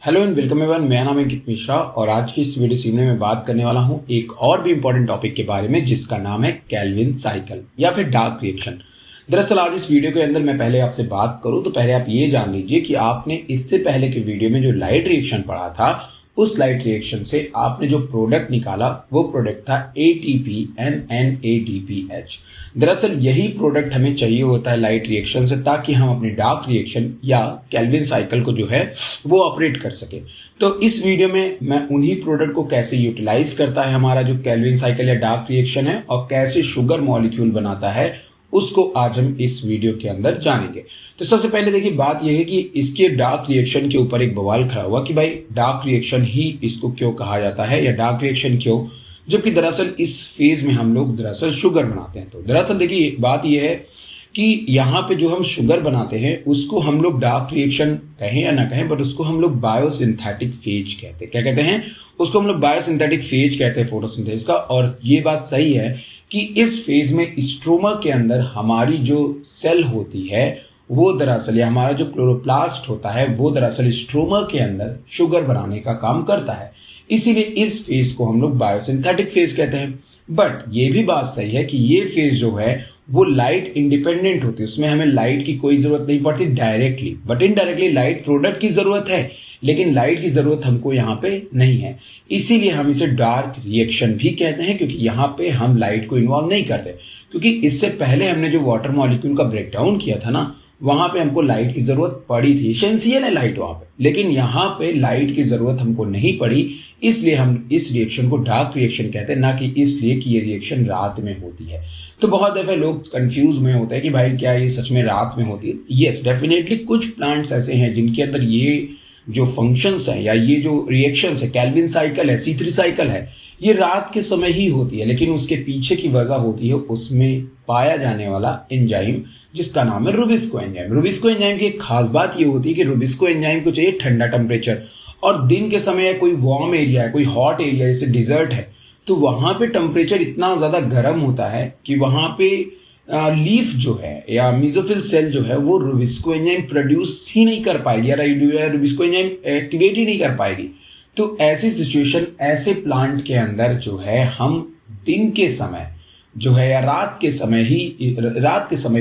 Hello and welcome everyone. मेरा नाम है अंकित मिश्रा और आज की इस वीडियो सीरीज में मैं बात करने वाला हूं एक और भी इंपॉर्टेंट टॉपिक के बारे में जिसका नाम है केल्विन साइकिल या फिर डार्क रिएक्शन। दरअसल आज इस वीडियो के अंदर मैं पहले आपसे बात करूं तो पहले आप ये जान लीजिए कि आपने इससे पहले के वीडियो में जो लाइट रिएक्शन पढ़ा था उस लाइट रिएक्शन से आपने जो प्रोडक्ट निकाला वो प्रोडक्ट था ATP and NADPH। दरअसल यही प्रोडक्ट हमें चाहिए होता है लाइट रिएक्शन से ताकि हम अपने डार्क रिएक्शन या केल्विन साइकिल को जो है वो ऑपरेट कर सके। तो इस वीडियो में मैं उन्हीं प्रोडक्ट को कैसे यूटिलाइज करता है हमारा जो केल्विन साइकिल या डार्क रिएक्शन है और कैसे शुगर मॉलिक्यूल बनाता है उसको आज हम इस वीडियो के अंदर जानेंगे। तो सबसे पहले देखिए बात यह है कि इसके डार्क रिएक्शन के ऊपर एक बवाल खड़ा हुआ कि भाई डार्क रिएक्शन ही इसको क्यों कहा जाता है या डार्क रिएक्शन क्यों, जबकि दरअसल इस फेज में हम लोग दरअसल शुगर बनाते हैं। तो दरअसल देखिए बात यह है कि यहाँ पे जो हम शुगर बनाते हैं उसको हम लोग डार्क रिएक्शन कहें या ना कहें बट उसको हम लोग बायोसिंथेटिक फेज कहते हैं। क्या कहते हैं? उसको हम लोग बायोसिंथेटिक फेज कहते हैं फोटोसिंथेसिस का। और ये बात सही है कि इस फेज में स्ट्रोमा के अंदर हमारी जो सेल होती है वो दरअसल या हमारा जो क्लोरोप्लास्ट होता है वो दरअसल स्ट्रोमा के अंदर शुगर बनाने का काम करता है। इसीलिए इस फेज को हम लोग बायोसिंथेटिक फेज कहते हैं। बट ये भी बात सही है कि ये फेज जो है वो लाइट इंडिपेंडेंट होती है, उसमें हमें लाइट की कोई जरूरत नहीं पड़ती directly, but indirectly light product की जरूरत है, लेकिन लाइट की जरूरत हमको यहाँ पे नहीं है। इसीलिए हम इसे डार्क रिएक्शन भी कहते हैं क्योंकि यहाँ पे हम लाइट को इन्वॉल्व नहीं करते। क्योंकि इससे पहले हमने जो वाटर मॉलिक्यूल का ब्रेकडाउन किया था ना वहां पे हमको लाइट की जरूरत पड़ी थी, एसेंशियल है लाइट वहां पे, लेकिन यहाँ पे लाइट की जरूरत हमको नहीं पड़ी। इसलिए हम इस रिएक्शन को डार्क रिएक्शन कहते हैं, ना कि इसलिए कि ये रिएक्शन रात में होती है। तो बहुत दफे लोग कंफ्यूज में होते हैं कि भाई क्या ये सच में रात में होती है? यस डेफिनेटली कुछ प्लांट्स ऐसे हैं जिनके अंदर ये जो फंक्शंस हैं या ये जो रिएक्शंस है, केल्विन साइकिल है, C3 साइकिल है, ये रात के समय ही होती है। लेकिन उसके पीछे की वजह होती है उसमें पाया जाने वाला एंजाइम जिसका नाम है रुबिस्को एंजाइम। रुबिस्को एंजाइम की एक खास बात ये होती है कि रुबिस्को एंजाइम को चाहिए ठंडा टेम्परेचर, और दिन के समय कोई वार्म एरिया है, कोई हॉट एरिया जैसे डिजर्ट है, तो वहां पे टेम्परेचर इतना ज्यादा गर्म होता है कि वहां पे लीफ जो है या मेसोफिल सेल जो है वो रुबिस्को एंजाइम प्रोड्यूस ही नहीं कर पाएगी या रुबिस्को एंजाइम एक्टिवेट ही नहीं कर पाएगी। तो ऐसी सिचुएशन ऐसे प्लांट के अंदर जो है हम दिन के समय जो है या रात के समय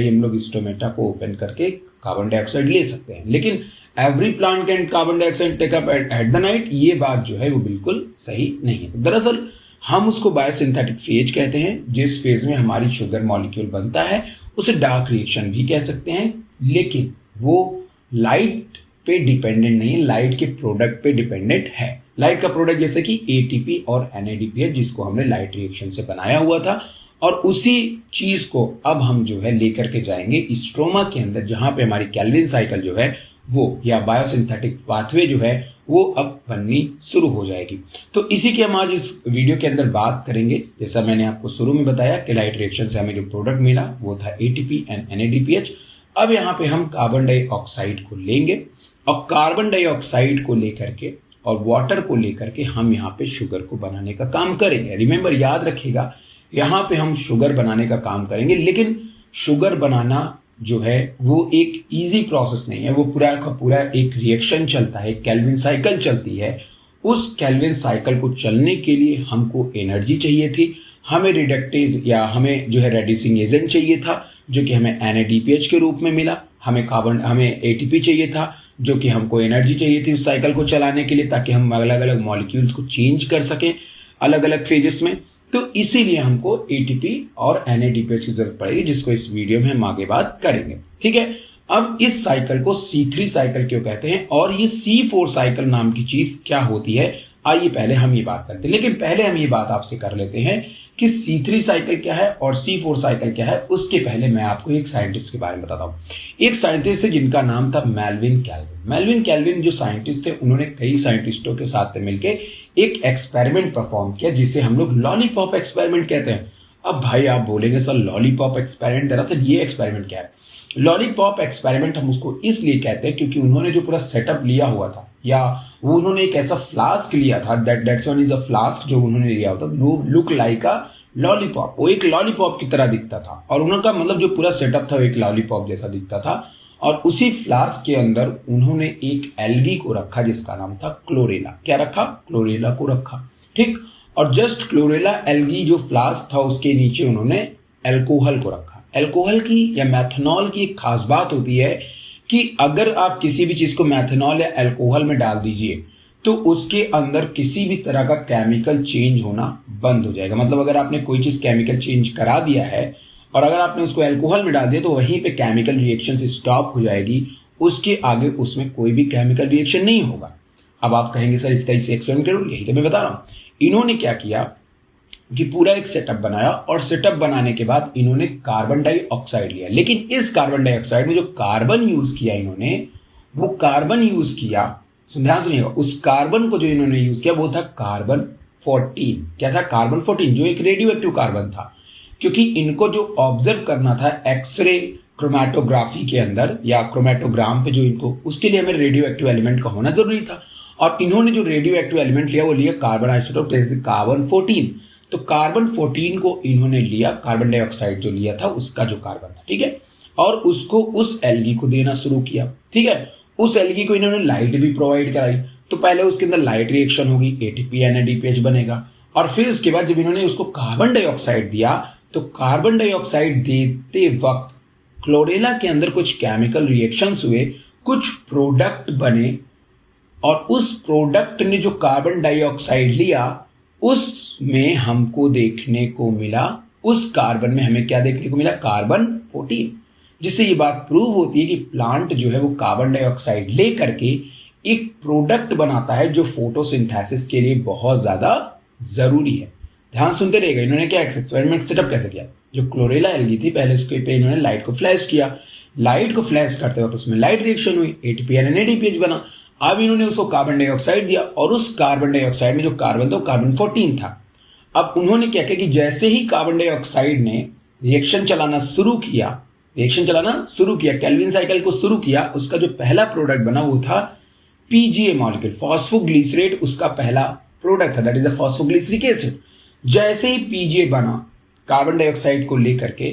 ही हम लोग स्टोमेटा को ओपन करके कार्बन डाइऑक्साइड ले सकते हैं। लेकिन every plant can carbon dioxide take up at the night, ये बात जो है वो बिल्कुल सही नहीं है। दरअसल हम उसको बायोसिंथेटिक फेज कहते हैं जिस फेज में हमारी शुगर मॉलिक्यूल बनता है, उसे डार्क रिएक्शन भी कह सकते हैं, लेकिन वो लाइट पे डिपेंडेंट नहीं है, लाइट के प्रोडक्ट पे डिपेंडेंट है। लाइट का प्रोडक्ट जैसे कि ATP और NADPH जिसको हमने लाइट रिएक्शन से बनाया हुआ था, और उसी चीज को अब हम जो है लेकर के जाएंगे स्ट्रोमा के अंदर जहां पे हमारी केल्विन साइकिल जो है वो या बायोसिंथेटिक पाथवे जो है वो अब बननी शुरू हो जाएगी। तो इसी की हम आज इस वीडियो के अंदर बात करेंगे। जैसा मैंने आपको शुरू में बताया कि लाइट रिएक्शन से हमें जो प्रोडक्ट मिला वो था ATP and NADPH। अब यहाँ पे हम कार्बन डाइऑक्साइड को लेंगे और कार्बन डाइऑक्साइड को लेकर के और वाटर को लेकर के हम यहाँ पे शुगर को बनाने का काम करेंगे। रिमेंबर, याद रखिएगा, यहाँ पे हम शुगर बनाने का काम करेंगे, लेकिन शुगर बनाना जो है वो एक इजी प्रोसेस नहीं है, वो पूरा का पूरा एक रिएक्शन चलता है, केल्विन साइकिल चलती है। उस केल्विन साइकिल को चलने के लिए हमको एनर्जी चाहिए थी, हमें रिडक्टेज या हमें जो है रेड्यूसिंग एजेंट चाहिए था जो कि हमें NADPH के रूप में मिला, हमें ATP चाहिए था जो कि हमको एनर्जी चाहिए थी उस साइकिल को चलाने के लिए ताकि हम अलग अलग मॉलिक्यूल्स को चेंज कर सकें अलग अलग फेजेस में। तो इसीलिए हमको ATP और NADPH की जरूरत पड़ेगी जिसको इस वीडियो में हम आगे बात करेंगे। ठीक है, अब इस साइकिल को C3 साइकिल क्यों कहते हैं और ये C4 साइकिल नाम की चीज क्या होती है, आइए पहले हम ये बात करते हैं। लेकिन पहले हम ये बात आपसे कर लेते हैं कि C3 साइकिल क्या है और C4 साइकिल क्या है। उसके पहले मैं आपको एक साइंटिस्ट के बारे में बताता हूँ। एक साइंटिस्ट थे जिनका नाम था मेल्विन कैल्विन। मेल्विन कैल्विन जो साइंटिस्ट थे उन्होंने कई साइंटिस्टों के साथ मिलकर एक एक्सपेरिमेंट परफॉर्म किया जिसे हम लोग लॉलीपॉप एक्सपेरिमेंट कहते हैं। अब भाई आप बोलेंगे सर लॉलीपॉप एक्सपेरिमेंट, दरअसल ये एक्सपेरिमेंट क्या है? लॉलीपॉप एक्सपेरिमेंट हम उसको इसलिए कहते हैं क्योंकि उन्होंने जो पूरा सेटअप लिया हुआ था या वो उन्होंने एक ऐसा फ्लास्क लिया था, that's one is a flask जो उन्होंने लिया होता वो लुक लाइक अ लॉलीपॉप, वो एक लॉलीपॉप की तरह दिखता था और उनका मतलब जो पूरा सेटअप था वो एक लॉलीपॉप जैसा दिखता था। और उसी फ्लास्क के अंदर उन्होंने एक एल्गी को रखा जिसका नाम था क्लोरेला। क्या रखा? क्लोरेला को रखा। ठीक, और जस्ट क्लोरेला एल्गी जो फ्लास्क था उसके नीचे उन्होंने एल्कोहल को रखा। एल्कोहल की या मैथनॉल की एक खास बात होती है कि अगर आप किसी भी चीज को मैथनॉल या एल्कोहल में डाल दीजिए तो उसके अंदर किसी भी तरह का केमिकल चेंज होना बंद हो जाएगा। मतलब अगर आपने कोई चीज केमिकल चेंज करा दिया है और अगर आपने उसको अल्कोहल में डाल दिया तो वहीं पे केमिकल रिएक्शन से स्टॉप हो जाएगी, उसके आगे उसमें कोई भी केमिकल रिएक्शन नहीं होगा। अब आप कहेंगे सर इसका इसे एक्सप्लेन करो, यही तो मैं बता रहा हूं। इन्होंने क्या किया कि पूरा एक सेटअप बनाया और सेटअप बनाने के बाद इन्होंने कार्बन डाइऑक्साइड लिया, लेकिन इस कार्बन डाइऑक्साइड में जो कार्बन यूज किया इन्होंने, वो कार्बन यूज किया, ध्यान सुनिएगा, उस कार्बन को जो इन्होंने यूज किया वो था कार्बन 14। क्या था? कार्बन 14, जो एक रेडियो एक्टिव कार्बन था। क्योंकि इनको जो ऑब्जर्व करना था एक्सरे क्रोमैटोग्राफी के अंदर या क्रोमैटोग्राम पे जो इनको, उसके लिए हमें रेडियो एक्टिव एलिमेंट का होना जरूरी था। और इन्होंने जो रेडियो एक्टिव एलिमेंट लिया वो लिया कार्बन आइसोटोप कार्बन 14। तो कार्बन 14 को इन्होंने लिया, कार्बन डाइऑक्साइड जो लिया था उसका जो कार्बन था, ठीक है, और उसको उस एल्गी को देना शुरू किया। ठीक है, उस एल्गी को इन्होंने लाइट भी प्रोवाइड कराई। तो पहले उसके अंदर लाइट रिएक्शन होगी, ATP NADPH बनेगा, और फिर उसके बाद जब इन्होंने उसको कार्बन डाइऑक्साइड दिया तो कार्बन डाइऑक्साइड देते वक्त क्लोरेला के अंदर कुछ केमिकल रिएक्शंस हुए, कुछ प्रोडक्ट बने, और उस प्रोडक्ट ने जो कार्बन डाइऑक्साइड लिया उसमें हमको देखने को मिला, उस कार्बन में हमें क्या देखने को मिला? कार्बन 14। जिससे ये बात प्रूव होती है कि प्लांट जो है वो कार्बन डाइऑक्साइड ले करके एक प्रोडक्ट बनाता है जो फोटोसिंथेसिस के लिए बहुत ज्यादा जरूरी है। ध्यान सुनते रहेगा। इन्होंने क्या एक्सपेरिमेंट सेटअप कैसे किया? जो क्लोरेला एल्गी थी पहले उसके पे इन्होंने लाइट को फ्लैश किया, लाइट को फ्लैश करते वक्त उसमें लाइट रिएक्शन हुई, ATP NADPH बना। अब इन्होंने उसको कार्बन डाइऑक्साइड दिया और उस कार्बन डाइऑक्साइड में जो कार्बन था वो कार्बन 14 था। अब उन्होंने क्या किया कि जैसे ही कार्बन डाइऑक्साइड ने रिएक्शन चलाना शुरू किया, केल्विन साइकिल को शुरू किया, उसका जो पहला प्रोडक्ट बना वो था PGA मॉलिक्यूल, फॉस्फोग्लिसरेट उसका पहला प्रोडक्ट था, that is a phosphoglyceric acid. जैसे ही PGA बना कार्बन डाइऑक्साइड को लेकर के,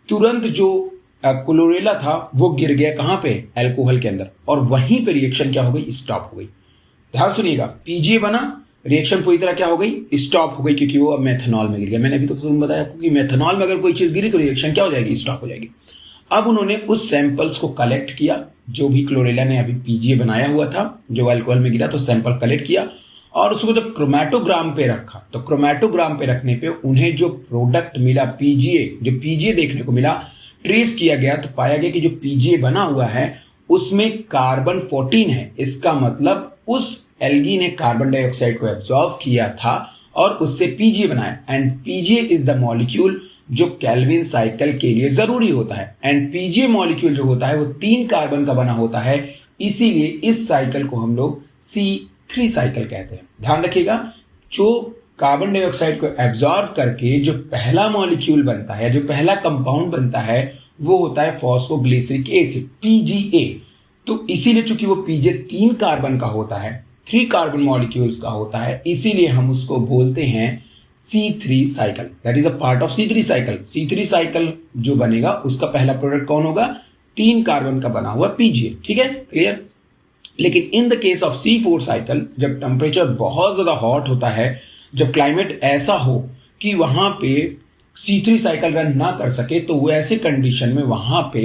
तुरंत जो क्लोरेला था वो गिर गया कहां पे? अल्कोहल के अंदर, और वहीं पे रिएक्शन क्या हो गई? स्टॉप हो गई। ध्यान सुनिएगा, PGA बना, रिएक्शन पूरी तरह क्या हो गई? स्टॉप हो गई, क्योंकि वो अब मेथनॉल में गिर गया। मैंने अभी तो बताया आपको कि मेथनॉल में अगर कोई चीज गिरी तो रिएक्शन क्या हो जाएगी? स्टॉप हो जाएगी। अब उन्होंने उस सैंपल्स को कलेक्ट किया जो भी क्लोरेला ने अभी PGA बनाया हुआ था, जो अल्कोहल में गिरा, तो सैंपल कलेक्ट किया और उसको जब क्रोमैटोग्राम पे रखा, तो क्रोमैटोग्राम पे रखने पे उन्हें जो प्रोडक्ट मिला PGA, जो PGA देखने को मिला, ट्रेस किया गया तो पाया गया कि जो PGA बना हुआ है उसमें कार्बन 14 है। इसका मतलब उस एल्गी ने कार्बन डाइऑक्साइड को एब्जॉर्व किया था और उससे PGA बनाया। And PGA is the molecule जो केल्विन साइकिल के लिए जरूरी होता है। एंड PGA मॉलिक्यूल जो होता है वो 3 कार्बन का बना होता है, इसीलिए इस साइकिल को हम लोग C3 साइकिल कहते हैं। ध्यान रखिएगा, जो कार्बन डाइऑक्साइड को एब्जॉर्व करके जो पहला मॉलिक्यूल बनता है, जो पहला कंपाउंड बनता है, वो होता है फॉस्फोग्लिसरिक एसिड PGA। तो इसीलिए चूंकि वो PGA 3 कार्बन का होता है, 3 कार्बन मॉलिक्यूल्स का होता है, इसीलिए हम उसको बोलते हैं C3 cycle. That is a part of C3 cycle. C3 cycle जो बनेगा उसका पहला प्रोडक्ट कौन होगा? 3 कार्बन का बना हुआ PGA। ठीक है, क्लियर। लेकिन in the case of C4 cycle, जब टेम्परेचर बहुत ज्यादा हॉट होता है, जब क्लाइमेट ऐसा हो कि वहां पे C3 साइकिल रन ना कर सके, तो वो ऐसे कंडीशन में वहां पे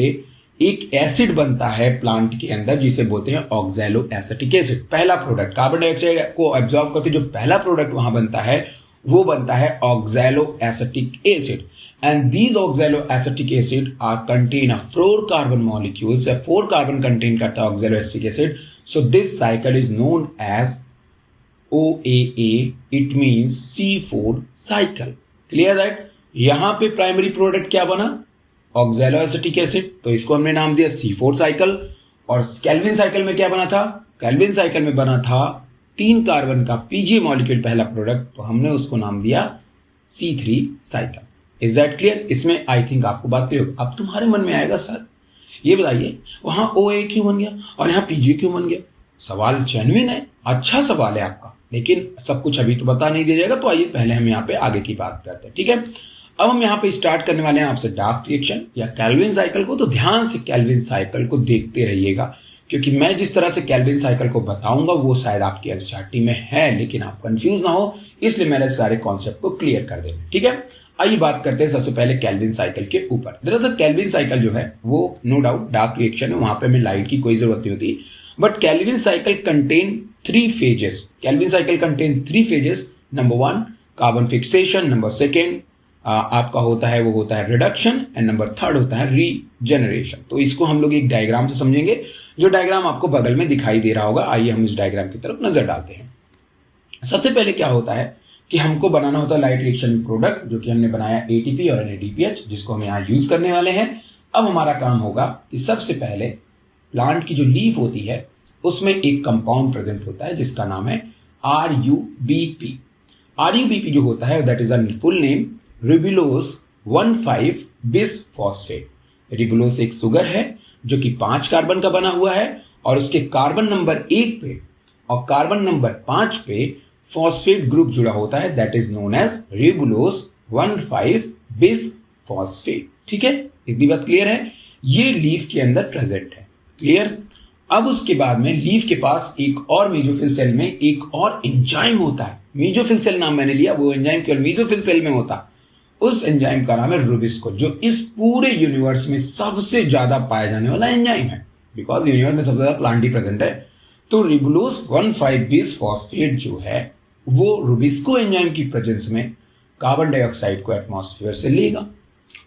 एक एसिड बनता है प्लांट के अंदर जिसे बोलते हैं ऑक्सैलो एसिटिक एसिड। पहला प्रोडक्ट कार्बन डाइऑक्साइड को एब्जॉर्ब करके जो पहला प्रोडक्ट वहां बनता है वो बनता है oxalo acetic acid. And these oxalo acetic acid are contain a 4 carbon molecules, 4 carbon contain करता है oxalo acetic acid. So this cycle is known as OAA, it means C4 cycle. Clear that? यहां पे primary product क्या बना? Oxalo acetic acid, तो इसको हमने नाम दिया C4 साइकिल। और केल्विन साइकिल में क्या बना था? केल्विन साइकिल में बना था 3 कार्बन का PGA मॉलिक्यूल पहला प्रोडक्ट, तो हमने उसको नाम दिया C3 cycle. Is that clear? इसमें आई थिंक आपको बात क्लियर। अब तुम्हारे मन में आएगा सर ये बताइए वहां OA क्यों बन गया और यहाँ PGA क्यों बन गया? सवाल जेन्युइन है, अच्छा सवाल है आपका, लेकिन सब कुछ अभी तो बता नहीं दिया जाएगा। तो आइए पहले हम यहाँ पे आगे की बात करते हैं। ठीक है, अब हम यहाँ पे स्टार्ट करने वाले हैं आपसे डार्क रिएक्शन या केल्विन साइकिल को। तो ध्यान से केल्विन साइकिल को देखते रहिएगा, क्योंकि मैं जिस तरह से केल्विन साइकिल को बताऊंगा वो शायद आपकी एनसीईआरटी में है, लेकिन आप कंफ्यूज ना हो, इसलिए मैंने इस सारे कॉन्सेप्ट को क्लियर कर देना। ठीक है, आइए बात करते हैं सबसे पहले केल्विन साइकिल के ऊपर। दरअसल केल्विन साइकिल जो है वो नो डाउट डार्क रिएक्शन है, वहां पे हमें लाइट की कोई जरूरत नहीं होती, but Calvin cycle contain 3 phases. Calvin cycle contain 3 phases. Number 1 carbon fixation, number 2 आपका होता है रिडक्शन, एंड नंबर 3 होता है रीजेनरेशन। तो इसको हम लोग एक डायग्राम से समझेंगे, जो डायग्राम आपको बगल में दिखाई दे रहा होगा। आइए हम इस डायग्राम की तरफ नजर डालते हैं। सबसे पहले क्या होता है कि हमको बनाना होता है लाइट रिएक्शन प्रोडक्ट, जो कि हमने बनाया एटीपी और NADPH, जिसको हम यहाँ यूज करने वाले हैं। अब हमारा काम होगा कि सबसे पहले प्लांट की जो लीफ होती है उसमें एक कंपाउंड प्रेजेंट होता है जिसका नाम है RUBP। RUBP जो होता है that is a full name ribulose 1,5 bisphosphate. Ribulose एक शुगर है जो कि 5 कार्बन का बना हुआ है, और उसके कार्बन नंबर 1 पे और कार्बन नंबर 5 पे फॉस्फेट ग्रुप जुड़ा होता है, that is known as ribulose 1,5 bisphosphate. ठीक है, इतनी बात क्लियर है। ये लीफ के अंदर प्रेजेंट है। क्लियर। अब उसके बाद में लीफ के पास एक और मेसोफिल सेल में एक और एंजाइम होता है। मेसोफिल सेल नाम मैंने लिया, वो एंजाइम केवल मेसोफिल सेल में होता। उस एंजाइम का नाम है रुबिस्को, जो इस पूरे यूनिवर्स में सबसे ज्यादा पाया जाने वाला एंजाइम है, बिकॉज यूनिवर्स में सबसे ज्यादा प्लांट ही प्रेजेंट है। तो रिबुलोज 1,5 बिसफॉस्फेट जो है वो रुबिस्को एंजाइम की प्रेजेंस में कार्बन डाइऑक्साइड को एटमॉस्फेयर से लेगा,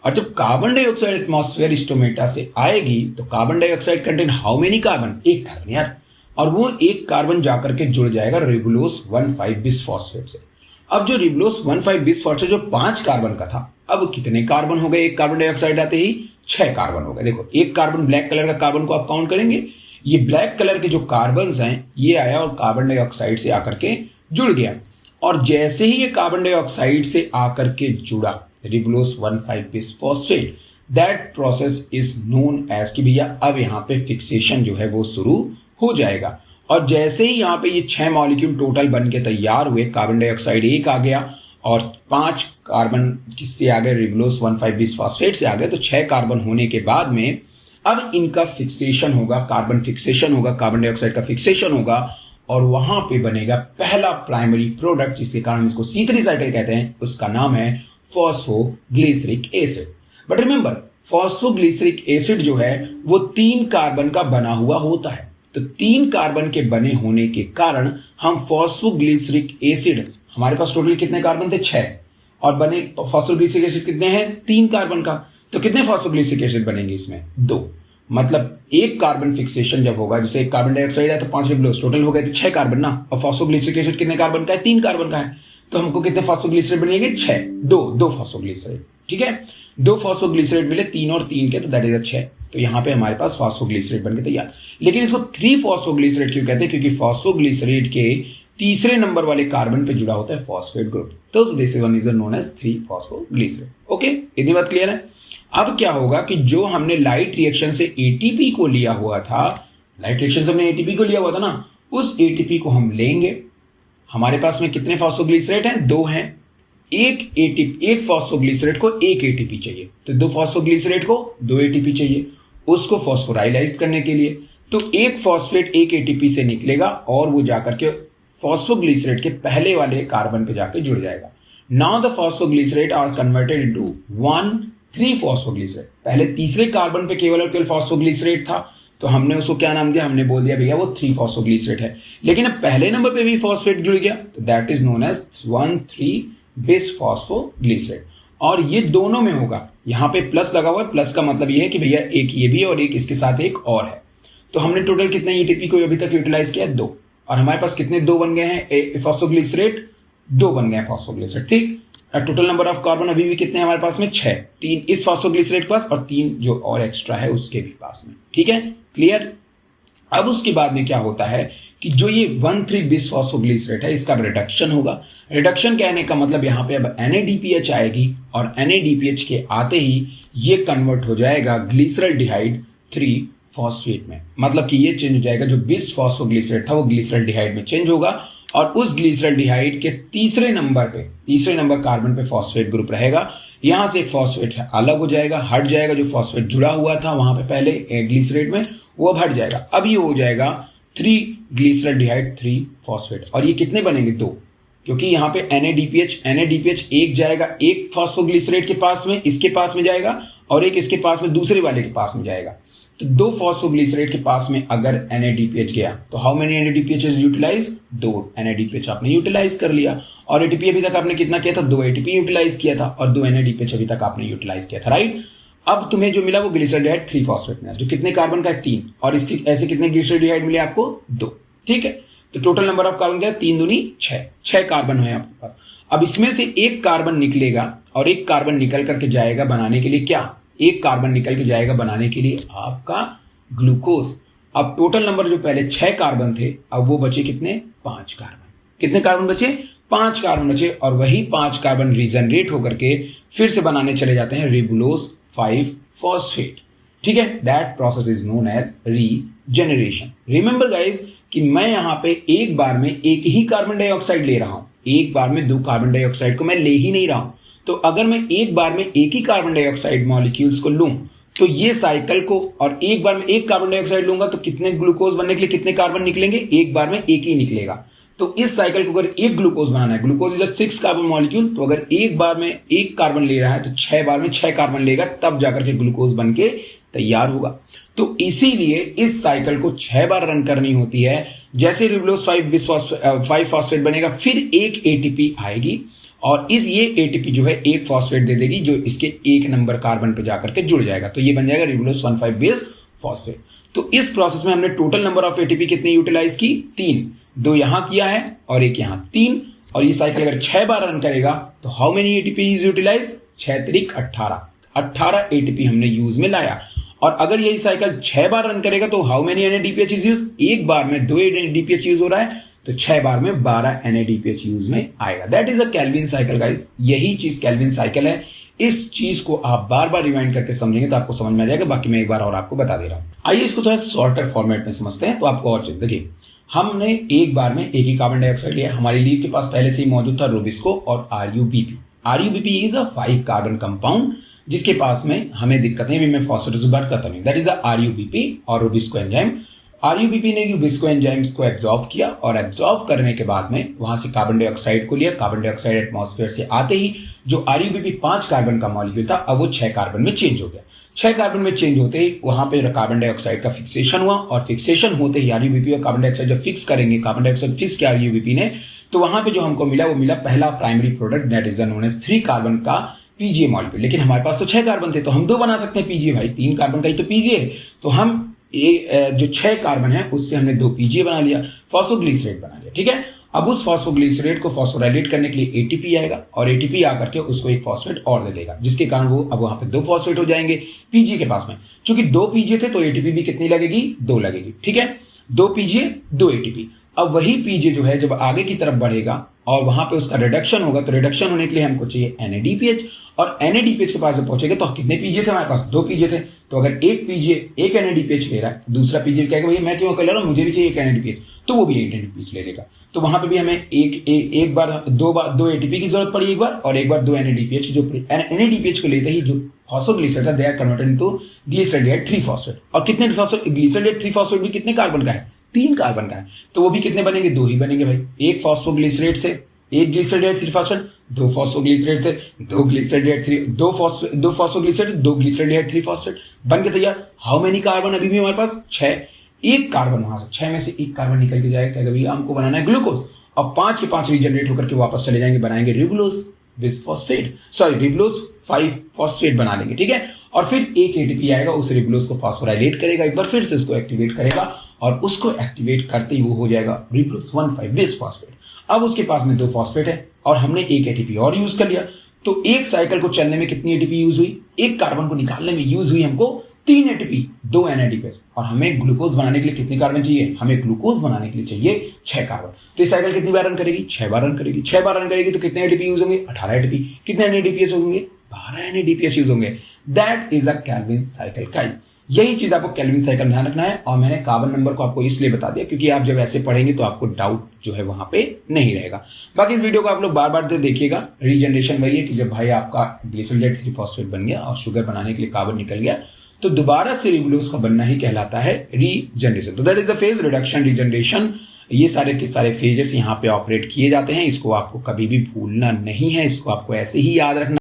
और जब कार्बन डाइऑक्साइड एटमॉस्फेयर स्टोमेटा से आएगी तो carbon dioxide contain how many carbon, एक कार्बन यार, और वो एक कार्बन जाकर के जुड़ जाएगा रिबुलोज 1,5 बिसफॉस्फेट से। अब जो रिबुलोज 1,5 बिसफॉस्फेट जो 5 कार्बन का था, अब कितने कार्बन हो गए? एक कार्बन डाइऑक्साइड आते ही 6 कार्बन हो गए। देखो, एक कार्बन ब्लैक कलर का कार्बन को आप काउंट करेंगे, ये ब्लैक कलर के जो कार्बन हैं ये आया और कार्बन डाइऑक्साइड से आकर के जुड़ गया, और जैसे ही ये कार्बन डाइऑक्साइड से आकर के जुड़ा ribulose 1,5 bisphosphate, that process is known as कि भैया अब यहाँ पे फिक्सेशन जो है वो शुरू हो जाएगा। और जैसे ही यहाँ पे ये 6 मॉलिक्यूल टोटल बन के तैयार हुए, कार्बन डाइऑक्साइड एक आ गया और 5 कार्बन किससे आ गए? रिबुलोज 1,5 बिसफॉस्फेट से आ गए। तो 6 कार्बन होने के बाद में अब इनका फिक्सेशन होगा, कार्बन फिक्सेशन होगा, कार्बन डाइऑक्साइड का फिक्सेशन होगा, और वहां पे बनेगा पहला प्राइमरी प्रोडक्ट, जिसके कारण इसको C3 साइकिल कहते हैं। उसका नाम है phosphoglyceric acid. But remember, phosphoglyceric acid जो है वो 3 कार्बन का बना हुआ होता है। तो 3 कार्बन के बने होने के कारण हम फॉस्फोग्लिसरिक एसिड, हमारे पास टोटल कितने कार्बन थे? 6, और बने फॉस्फोग्लिसरिक एसिड कितने हैं? 3 कार्बन का। तो कितने फॉस्फोग्लिसरिक एसिड बनेंगे इसमें? 2। मतलब एक कार्बन फिक्सेशन जब होगा, जैसे एक कार्बन डाइऑक्साइड है तो 5 रिबुलोज टोटल हो गए थे 6 कार्बन ना, और फॉस्फोग्लिसरिक एसिड कितने कार्बन का है? 3 कार्बन का है। तो हमको कितने फॉस्फोग्लिसरेट बनेंगे? 6। 2 फॉस्फोग्लिसरेट। ठीक है, 2 फॉस्फोग्लिसरेट मिले, 3 और 3 के, तो दैट इज 6। तो यहाँ पे हमारे पास फॉस्फोग्लिसरेट बनके तैयार। लेकिन इसको 3 फॉस्फोग्लिसरेट क्यों कहते हैं? क्योंकि फॉस्फोग्लिसरेट के तीसरे नंबर वाले कार्बन पे जुड़ा होता है फॉस्फेट ग्रुप, तो this one is known as 3 phosphoglycerate. Okay, इतनी बात क्लियर है। अब क्या होगा कि जो हमने लाइट रिएक्शन से एटीपी को लिया हुआ था, लाइट रिएक्शन से हमने एटीपी को लिया हुआ था ना, उस एटीपी को हम लेंगे। हमारे पास में कितने फॉस्फोग्लिसरेट हैं? 2 हैं। एक फॉस्फोग्लिसरेट को 1 एटीपी चाहिए, तो 2 फॉस्फोग्लिसरेट को 2 एटीपी चाहिए उसको फॉस्फोराइलाइज करने के लिए। तो एक फॉस्फेट 1 एटीपी से निकलेगा और वो जाकर के फॉस्फोग्लिसरेट के पहले वाले कार्बन पे जाके जुड़ जाएगा। Now the phosphoglycerate are converted into 1,3 phosphoglycerate. पहले तीसरे कार्बन पे केवल और केवल फॉस्फोग्लिसरेट था, तो हमने उसको क्या नाम दिया? हमने बोल दिया भैया वो 3 फॉस्फोग्लिसरेट है। लेकिन अब पहले नंबर पे भी फॉस्फेट जुड़ गया, तो that is known as 1,3 bisphosphoglycerate. और ये दोनों में होगा, यहाँ पे प्लस लगा हुआ है, प्लस का मतलब ये है कि भैया एक ये भी और एक इसके साथ एक और है। तो हमने टोटल कितने एटीपी को अभी तक यूटिलाइज किया? 2। और हमारे पास कितने 2 बन गए हैं? फॉस्फोग्लिसरेट 2 बन गए हैं फॉस्फोग्लिसरेट। ठीक, टोटल नंबर ऑफ कार्बन अभी भी कितने हैं हमारे पास में? 6। 3 इस फॉस्फोग्लिसरेट के पास और 3 जो और एक्स्ट्रा है उसके भी पास में। ठीक है, क्लियर। अब उसके बाद में क्या होता है कि जो ये 1,3 बिसफॉस्फोग्लिसरेट है इसका रिडक्शन होगा। रिडक्शन कहने का मतलब यहाँ पे अब NADPH आएगी, और NADPH के आते ही ये कन्वर्ट हो जाएगा ग्लिसरल्डिहाइड 3 फॉस्फेट में। मतलब कि ये चेंज हो जाएगा, जो बिसफॉस्फोग्लिसरेट था वो ग्लिसरल्डिहाइड में चेंज होगा, और उस ग्लिसरल्डिहाइड के तीसरे नंबर कार्बन पे फॉस्फेट ग्रुप रहेगा। यहाँ से एक फॉस्फेट अलग हो जाएगा, हट जाएगा, जो फॉस्फेट जुड़ा हुआ था वहां पे पहले ग्लिसरेट में वो अब हट जाएगा। अब ये हो जाएगा 3 ग्लिसरल्डिहाइड 3 फॉस्फेट। और ये कितने बनेंगे? 2, क्योंकि यहाँ पे NADPH एक जाएगा, एक फॉस्फोग्लिसरेट के पास में, इसके पास में जाएगा, और एक इसके पास में दूसरे वाले के पास में जाएगा। तो 2 फॉस्फोग्लिसरेट के पास में अगर NADPH गया तो how many NADPH is utilize? 2 NADPH आपने यूटिलाइज कर लिया। और ATP अभी तक आपने कितना किया था? 2 ATP यूटिलाइज किया था, और 2 NADPH अभी तक आपने यूटिलाइज किया था, राइट। अब तुम्हें जो मिला वो ग्लिसरल्डिहाइड 3 फॉस्फेट मिला, जो कितने कार्बन का है? 3। और इसकी ऐसे कितने ग्लिसरल्डिहाइड मिले आपको? 2। ठीक है, तो टोटल नंबर ऑफ कार्बन क्या है? 3 दूनी 6, 6 कार्बन है आपके पास। अब इसमें से एक कार्बन निकलेगा और एक कार्बन निकल करके जाएगा बनाने के लिए क्या? एक कार्बन निकल के जाएगा बनाने के लिए आपका ग्लूकोज। अब टोटल नंबर जो पहले 6 कार्बन थे, अब वो बचे कितने? 5 कार्बन। कितने कार्बन बचे? 5 कार्बन बचे, और वही 5 कार्बन रीजनरेट होकर के फिर से बनाने चले जाते हैं रिबुलोज 5 फॉस्फेट। ठीक है, that process is known as regeneration. Remember guys कि मैं यहां पे एक बार में एक ही कार्बन डाइऑक्साइड ले रहा हूं, एक बार में 2 कार्बन डाइऑक्साइड को मैं ले ही नहीं रहा हूं। तो अगर मैं एक बार में एक ही कार्बन डाइऑक्साइड मॉलिक्यूल्स को लूं तो ये साइकिल को, और एक बार में एक कार्बन डाइऑक्साइड लूंगा तो कितने ग्लूकोज बनने के लिए कितने कार्बन निकलेंगे? एक बार में एक ही निकलेगा। तो इस साइकिल को अगर एक ग्लूकोज बनाना है, ग्लूकोज इज 6 कार्बन मॉलिक्यूल, तो अगर एक बार में एक कार्बन ले रहा है तो 6 बार में 6 कार्बन लेगा, तब जाकर के ग्लूकोज बन के तैयार होगा। तो इसीलिए इस साइकिल को 6 बार रन करनी होती है। जैसे रिबुलोज 5 फॉस्फेट बनेगा, फिर एक ATP आएगी, और ये ATP जो है एक फॉस्फेट दे देगी, जो इसके एक नंबर कार्बन पे जाकर के जुड़ जाएगा, तो ये बन जाएगा रिबुलोज 1,5 बेस फॉस्फेट। तो इस प्रोसेस में हमने टोटल नंबर ऑफ ATP कितनी यूटिलाइज की? 3। 2 यहां किया है और एक यहां, 3। और ये साइकिल अगर 6 बार रन करेगा तो how many ATP is utilize? 6 त्रिक 18 ATP हमने यूज में लाया। और अगर यही साइकिल 6 बार रन करेगा तो how many NADPH is use? एक बार में 2 NADPH यूज हो रहा है, तो 6 बार में 12 NADPH यूज में आएगा। That is a Calvin cycle guys. यही चीज केल्विन साइकिल है। इस चीज को आप बार बार रिवाइंड करके समझेंगे तो आपको समझ में आ जाएगा। बाकी मैं एक बार और आपको बता दे रहा हूं। आइए इसको थोड़ा शॉर्टर फॉर्मेट में समझते हैं तो आपको और चीज देखिए। हमने एक बार में एक ही कार्बन डाइऑक्साइड लिया। हमारी लीव के पास पहले से ही मौजूद था रुबिस्को और RUBP is a 5 carbon compound, जिसके पास में हमें दिक्कत नहीं, मैं फॉस्फेट बात करता नहीं। दैट इज अ RUBP और रुबिस्को एंजाइम। RUBP ने रुबिस्को एंजाइम्स को एब्जॉर्व किया, और एब्जॉर्व करने के बाद में वहां से कार्बन डाइऑक्साइड को लिया। कार्बन डाइऑक्साइड एटमॉस्फेयर से आते ही जो RUBP 5 कार्बन का मॉलिक्यूल था, अब वो 6 कार्बन में चेंज हो गया। 6 कार्बन में चेंज होते ही वहां पे कार्बन डाइऑक्साइड का फिक्सेशन हुआ, और फिक्सेशन होते ही RUBP और कार्बन डाइऑक्साइड जब फिक्स करेंगे, कार्बन डाइऑक्साइड फिक्स किया RUBP ने, तो वहां पे जो हमको मिला वो मिला पहला primary product, that is known as 3 carbon का PGA मॉलिक्यूल। लेकिन हमारे पास तो 6 कार्बन थे, तो हम 2 बना सकते हैं PGA। भाई 3 कार्बन का ही तो PGA है, तो हम जो 6 कार्बन है उससे हमने 2 PGA बना लिया, फॉस्फोग्लिसरेट बना लिया। ठीक है, अब उस फॉस्फोग्लिसरेट को फॉस्फोराइलेट करने के लिए ATP आएगा, और ATP आकर के उसको एक फॉस्फेट और दे देगा, जिसके कारण वो अब वहां पे 2 फॉस्फेट हो जाएंगे PGA के पास में। चूंकि 2 PGA थे तो ATP भी कितनी लगेगी? 2 लगेगी। ठीक है, 2 PGA 2 ATP। अब वही PGA जो है जब आगे की तरफ बढ़ेगा और वहां पे उसका रिडक्शन होगा, तो रिडक्शन होने के लिए हमको चाहिए NADPH, और NADPH के पास जब पहुंचेगा तो कितने PGA थे हमारे पास? 2 PGA थे। तो अगर एक PGA एक NADPH ले रहा है, दूसरा PGA कहेगा भैया मैं क्यों ले रहा हूं, मुझे भी चाहिए एक NADPH, तो वो भी एक NADPH ले लेगा। तो वहां पे भी हमें एक बार 2 ATP की जरूरत पड़ी एक बार, और एक बार 2 NADPH। जो NADPH को लेते ही जो phosphoglycerate they are converted into glyceraldehyde 3 phosphate. और कितने ग्लिसरल्डिहाइड 3 फॉस्फेट भी कितने कार्बन का है? 3 कार्बन का है। तो वो भी कितने बनेंगे? 2 ही बनेंगे भाई। एक फॉस्फोग्लिसरेट से एक ग्लिसरल्डिहाइड 3 फॉस्फेट, 2 फॉस्फोग्लिसरेट से 2 ग्लिसरल्डिहाइड 3, 2 फॉस्फोग्लिसरेट 2 ग्लिसरल्डिहाइड 3 फॉस्फेट बन के तैयार। हाउ मेनी कार्बन अभी भी हमारे पास? 6। एक कार्बन वहां से 6 में से एक कार्बन निकल के जाएगा, कहेगा भैया हमको बनाना है ग्लूकोज, और 5 के 5 रीजनरेट होकर के वापस चले जाएंगे, बनाएंगे रिबुलोज बिसफॉस्फेट, रिबुलोज 5 फॉस्फेट बना लेंगे। ठीक है, और फिर एक ATP आएगा, उस रिबुलोज को फॉस्फोराइलेट करेगा, एक बार फिर से उसको एक्टिवेट करेगा, और उसको एक्टिवेट करते ही वो हो जाएगा रिबुलोज 1,5 बिसफॉस्फेट। अब उसके पास में 2 फॉस्फेट है, और हमने एक ATP और यूज कर लिया। तो एक साइकिल को चलने में कितनी ATP यूज हुई? एक कार्बन को निकालने में यूज हुई हमको 3 ATP, 2 NADPH। और हमें ग्लूकोज बनाने के लिए कितने कार्बन चाहिए? हमें ग्लूकोज बनाने के लिए चाहिए 6 कार्बन। तो ये साइकिल कितनी बार रन करेगी? 6 बार रन करेगी। 6 बार रन करेगी तो कितने ATP यूज होंगे? 18 ATP। कितने NADPH होंगे? 12 NADPH यूज होंगे। That is a Calvin cycle guys. यही चीज आपको केल्विन साइकिल में ध्यान रखना है। और मैंने कार्बन नंबर को आपको इसलिए बता दिया क्योंकि आप जब ऐसे पढ़ेंगे तो आपको डाउट जो है वहां पे नहीं रहेगा। बाकी इस वीडियो को आप लोग बार बार देखिएगा। रीजनरेशन वही है कि जब भाई आपका ग्लिसरॉल 3 फॉस्फेट बन गया और शुगर बनाने के लिए कार्बन निकल गया तो दोबारा से रिबोलोज का बनना ही कहलाता है रीजनरेशन। तो that is the phase reduction regeneration. ये सारे के सारे फेजेस यहाँ पे ऑपरेट किए जाते हैं। इसको आपको कभी भी भूलना नहीं है, इसको आपको ऐसे ही याद रखना।